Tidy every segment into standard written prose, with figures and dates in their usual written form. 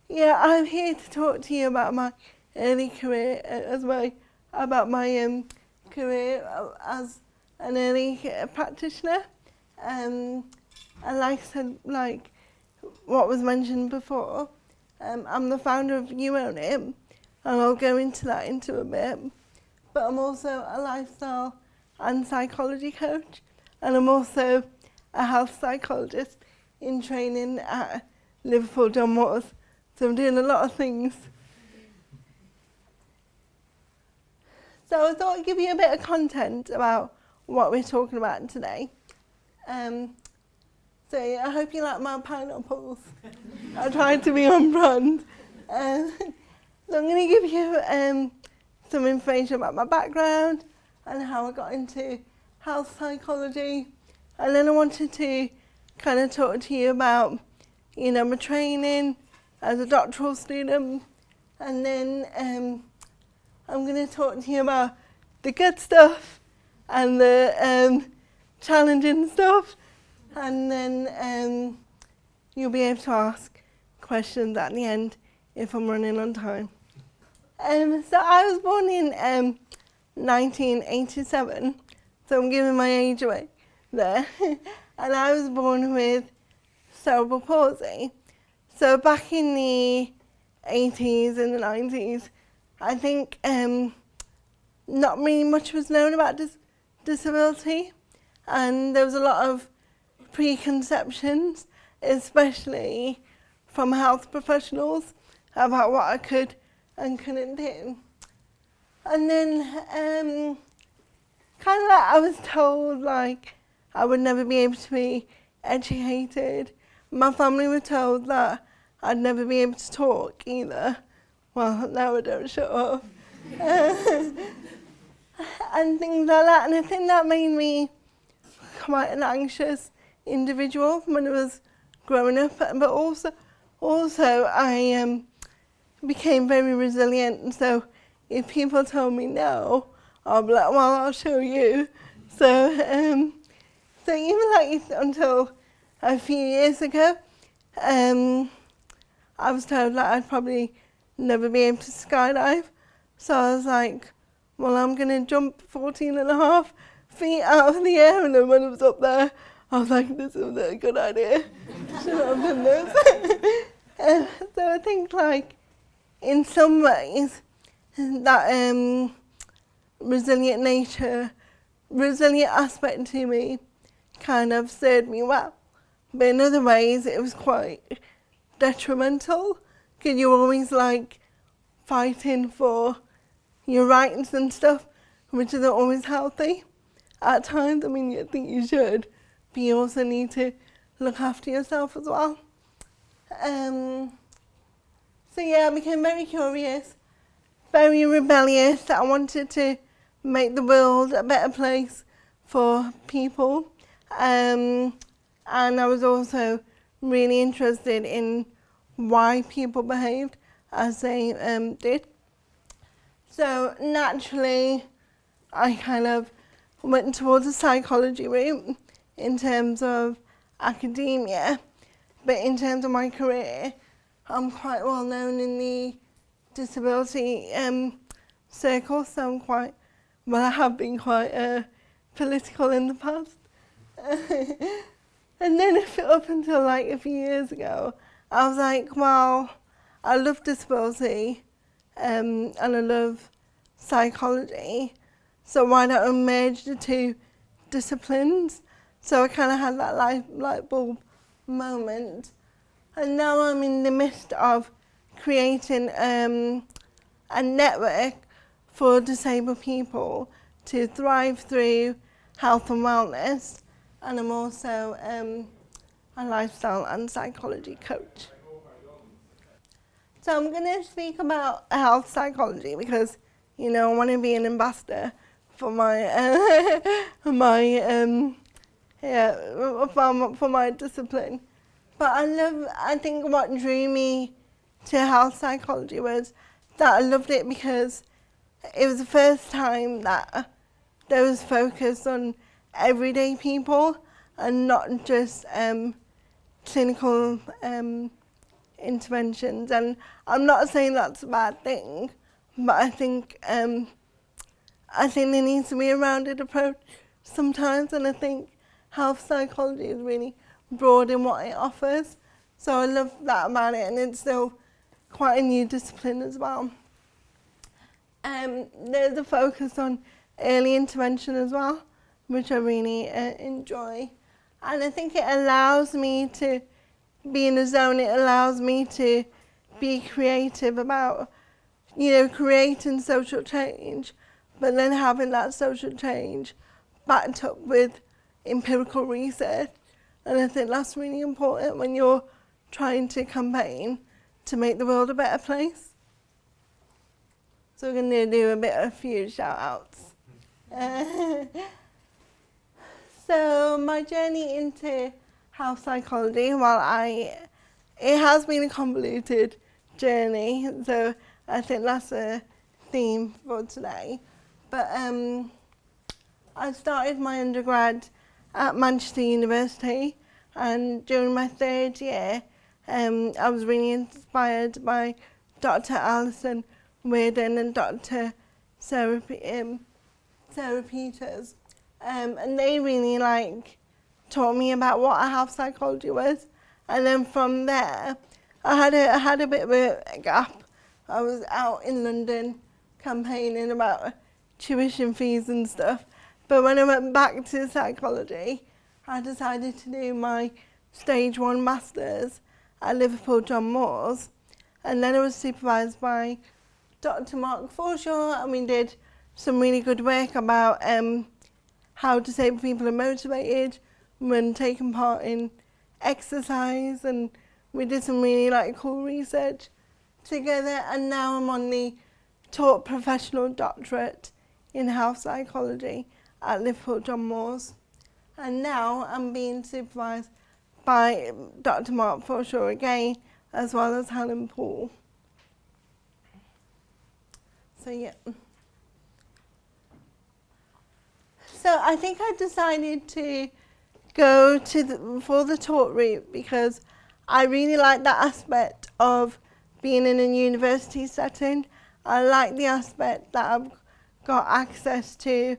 Yeah, I'm here to talk to you about my early career about my career as an early practitioner. And like I said, like what was mentioned before, I'm the founder of You Own It, and I'll go into a bit. But I'm also a lifestyle and psychology coach, and I'm also a health psychologist in training at Liverpool John Moores. So I'm doing a lot of things. So I thought I'd give you a bit of content about what we're talking about today. So yeah, I hope you like my pineapples. I tried to be on brand. So I'm going to give you some information about my background and how I got into health psychology. And then I wanted to kind of talk to you about, my training as a doctoral student. And then I'm going to talk to you about the good stuff and the challenging stuff. And then you'll be able to ask questions at the end if I'm running on time. So I was born in 1987, so I'm giving my age away there. And I was born with cerebral palsy. So back in the 80s and the 90s, I think not really much was known about this disability, and there was a lot of preconceptions, especially from health professionals, about what I could and couldn't do. And then kind of like I was told like I would never be able to be educated. My family were told that I'd never be able to talk either. Well, now I don't shut up. And things like that, and I think that made me quite an anxious individual when I was growing up, but also I became very resilient, and so if people told me no, I'll be like, well, I'll show you. So even like until a few years ago, I was told that I'd probably never be able to skydive. So I was like, well, I'm going to jump 14.5 feet out of the air, and then when I was up there, I was like, this isn't a good idea. Should have done this. So I think like in some ways that resilient aspect to me kind of served me well. But in other ways it was quite detrimental, because you're always like fighting for your rights and stuff, which isn't always healthy at times. I mean, you think you should, but you also need to look after yourself as well. So yeah, I became very curious, very rebellious. I wanted to make the world a better place for people. And I was also really interested in why people behaved as they did. So naturally, I kind of went towards a psychology route in terms of academia, but in terms of my career, I'm quite well known in the disability circle, so I have been quite political in the past. And then up until like a few years ago, I was like, well, I love disability and I love psychology, so why don't I merge the two disciplines? So I kind of had that light bulb moment, and now I'm in the midst of creating a network for disabled people to thrive through health and wellness, and I'm also a lifestyle and psychology coach. So I'm going to speak about health psychology because, I want to be an ambassador for my for my discipline. But I think what drew me to health psychology was that I loved it because it was the first time that there was focus on everyday people and not just clinical interventions, and I'm not saying that's a bad thing, but I think there needs to be a rounded approach sometimes, and I think health psychology is really broad in what it offers. So I love that about it, and it's still quite a new discipline as well. There's a focus on early intervention as well, which I really enjoy. And I think it allows me to be in the zone. It allows me to be creative about, creating social change, but then having that social change backed up with empirical research. And I think that's really important when you're trying to campaign to make the world a better place. So we're going to do a few shout outs. So my journey into health psychology, it has been a convoluted journey, so I think that's a theme for today. But I started my undergrad at Manchester University, and during my third year, I was really inspired by Dr. Alison Weirden and Dr. Sarah Peters, and they really taught me about what a health psychology was. And then from there, I had a bit of a gap. I was out in London campaigning about tuition fees and stuff. But when I went back to psychology, I decided to do my stage 1 masters at Liverpool John Moores. And then I was supervised by Dr. Mark Forshaw, and we did some really good work about how disabled people are motivated when taking part in exercise, and we did some really cool research together. And now I'm on the taught professional doctorate in health psychology at Liverpool John Moores, and now I'm being supervised by Dr. Mark Forshaw again, as well as Helen Poole. So yeah. So I think I decided to go for the taught route because I really like that aspect of being in a university setting. I like the aspect that I've got access to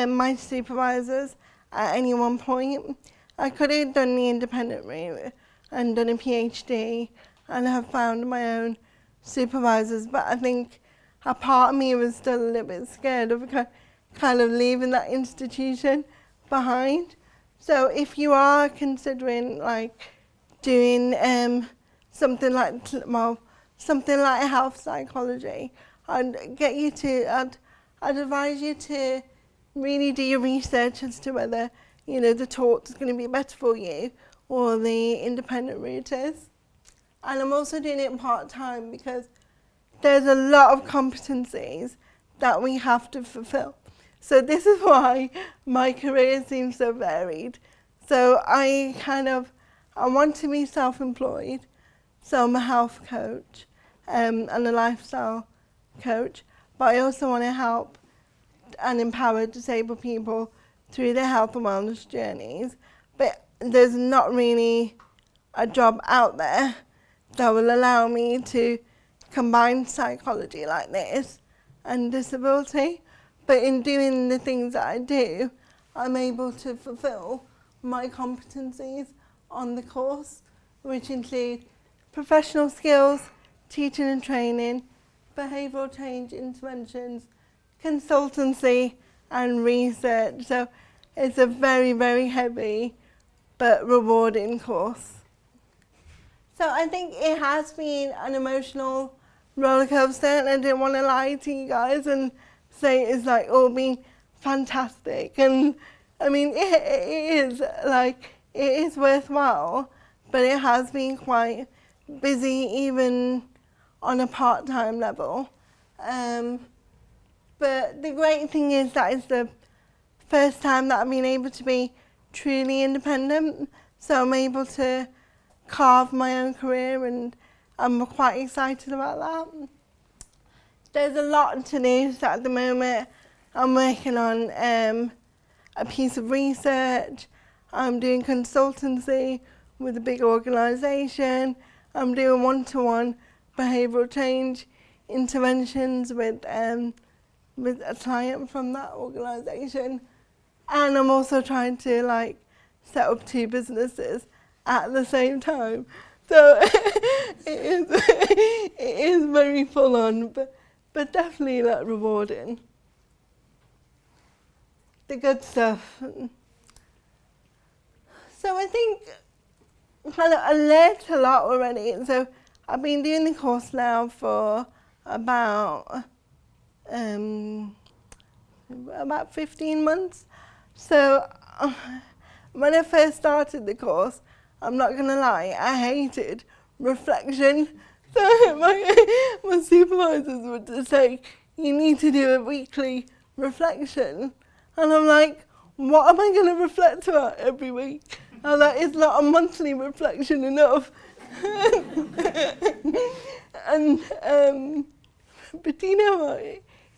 my supervisors at any one point. I could have done the independent route and done a PhD and have found my own supervisors, but I think a part of me was still a little bit scared of kind of leaving that institution behind. So if you are considering doing something like health psychology, I'd advise you to really do your research as to whether the taught is going to be better for you or the independent route is. And I'm also doing it part-time because there's a lot of competencies that we have to fulfill. So this is why my career seems so varied. So I want to be self-employed. So I'm a health coach and a lifestyle coach, but I also want to help and empower disabled people through their health and wellness journeys. But there's not really a job out there that will allow me to combine psychology like this and disability. But in doing the things that I do, I'm able to fulfill my competencies on the course, which include professional skills, teaching and training, behavioural change interventions, consultancy and research. So it's a very, very heavy but rewarding course. So I think it has been an emotional roller coaster, and I didn't want to lie to you guys and say it's all been fantastic. And I mean, it is worthwhile, but it has been quite busy even on a part-time level. But the great thing is that it's the first time that I've been able to be truly independent. So I'm able to carve my own career, and I'm quite excited about that. There's a lot to do. So at the moment, I'm working on a piece of research. I'm doing consultancy with a big organisation. I'm doing one-to-one behavioural change interventions with a client from that organisation, and I'm also trying to like set up 2 businesses at the same time. So it is very full on, but definitely like rewarding. The good stuff. So I think I learned a lot already. So I've been doing the course now for about 15 months. So when I first started the course, I'm not going to lie, I hated reflection. So my supervisors would just say, you need to do a weekly reflection. And I'm like, what am I going to reflect about every week? And like, it's not a monthly reflection enough. And but you know what?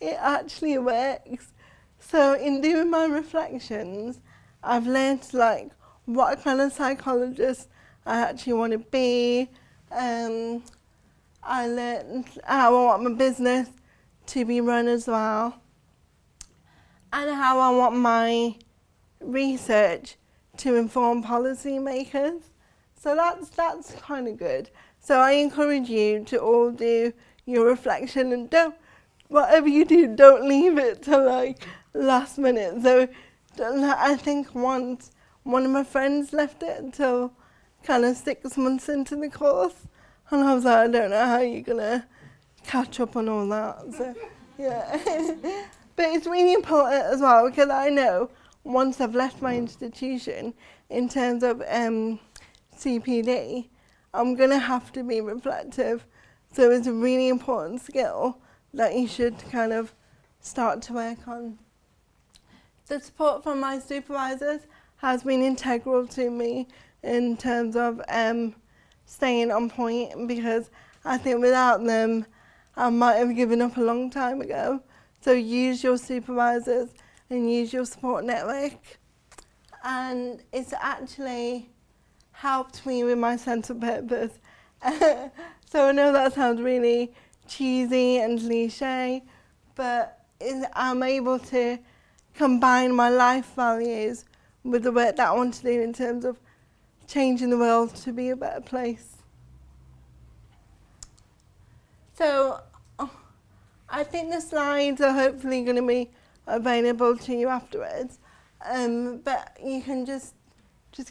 It actually works. So in doing my reflections, I've learned like what kind of psychologist I actually want to be. I learned how I want my business to be run as well, and how I want my research to inform policymakers. So that's kind of good. So I encourage you to all do your reflection, and whatever you do, don't leave it till like last minute. So I think once one of my friends left it until kind of 6 months into the course, and I was like, I don't know how you're gonna catch up on all that. So yeah, but it's really important as well, because I know once I've left my institution, in terms of CPD, I'm gonna have to be reflective. So it's a really important skill that you should kind of start to work on. The support from my supervisors has been integral to me in terms of staying on point, because I think without them, I might have given up a long time ago. So use your supervisors and use your support network. And it's actually helped me with my sense of purpose. So I know that sounds really cheesy and cliche, but I'm able to combine my life values with the work that I want to do in terms of changing the world to be a better place. So I think the slides are hopefully going to be available to you afterwards, but you can just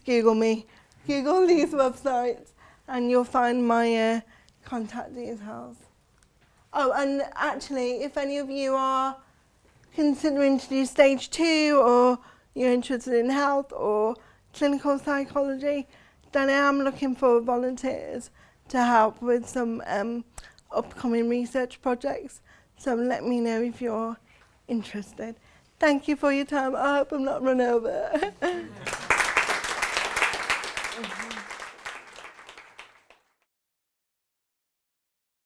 Google me, Google these websites, and you'll find my contact details. Oh, and actually, if any of you are considering to do stage 2, or you're interested in health or clinical psychology, then I am looking for volunteers to help with some upcoming research projects. So let me know if you're interested. Thank you for your time. I hope I'm not run over.